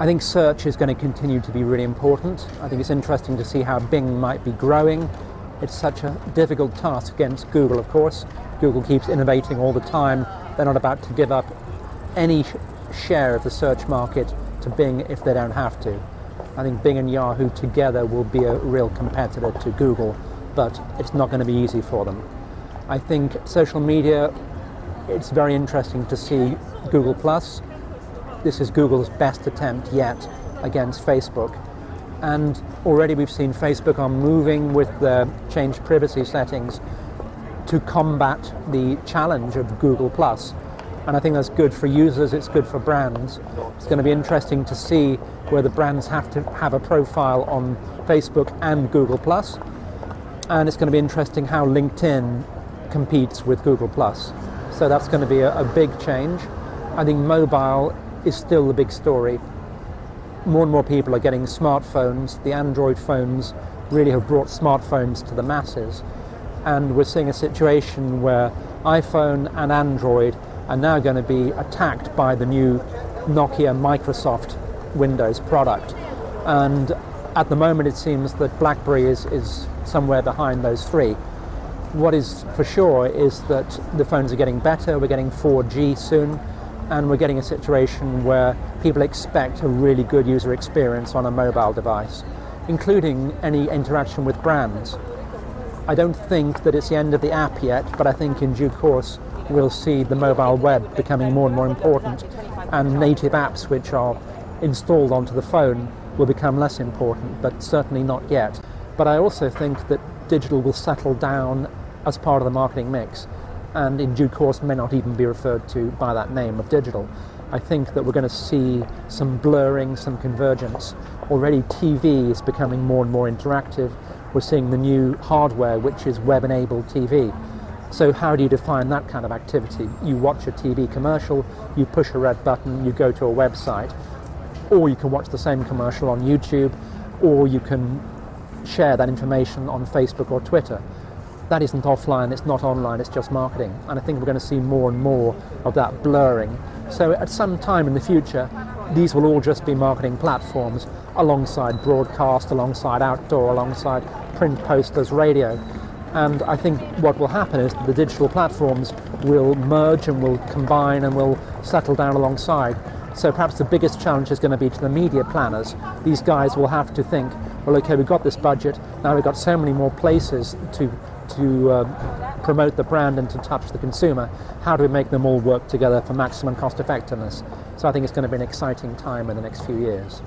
I think search is going to continue to be really important. I think it's interesting to see how Bing might be growing. It's such a difficult task against Google, of course. Google keeps innovating all the time. They're not about to give up any share of the search market to Bing if they don't have to. I think Bing and Yahoo together will be a real competitor to Google, but it's not going to be easy for them. I think social media, it's very interesting to see Google+. This is Google's best attempt yet against Facebook. And already we've seen Facebook are moving with the changed privacy settings to combat the challenge of Google+. And I think that's good for users, it's good for brands. It's going to be interesting to see whether brands have to have a profile on Facebook and Google+. And it's going to be interesting how LinkedIn competes with Google+. So that's going to be a big change. I think mobile is still the big story. More and more people are getting smartphones. The Android phones really have brought smartphones to the masses. And we're seeing a situation where iPhone and Android are now going to be attacked by the new Nokia Microsoft Windows product. And at the moment it seems that BlackBerry is somewhere behind those three. What is for sure is that the phones are getting better, we're getting 4G soon, and we're getting a situation where people expect a really good user experience on a mobile device, including any interaction with brands. I don't think that it's the end of the app yet, but I think in due course we'll see the mobile web becoming more and more important, and native apps which are installed onto the phone will become less important, but certainly not yet. But I also think that digital will settle down as part of the marketing mix, and in due course may not even be referred to by that name of digital. I think that we're going to see some blurring, some convergence. Already TV is becoming more and more interactive. We're seeing the new hardware, which is web-enabled TV. So how do you define that kind of activity? You watch a TV commercial, you push a red button, you go to a website, or you can watch the same commercial on YouTube, or you can share that information on Facebook or Twitter. That isn't offline, it's not online, it's just marketing. And I think we're going to see more and more of that blurring. So at some time in the future, these will all just be marketing platforms alongside broadcast, alongside outdoor, alongside print posters, radio. And I think what will happen is that the digital platforms will merge and will combine and will settle down alongside. So perhaps the biggest challenge is going to be to the media planners. These guys will have to think, well, okay, we've got this budget, now we've got so many more places to promote the brand and to touch the consumer. How do we make them all work together for maximum cost effectiveness? So I think it's going to be an exciting time in the next few years.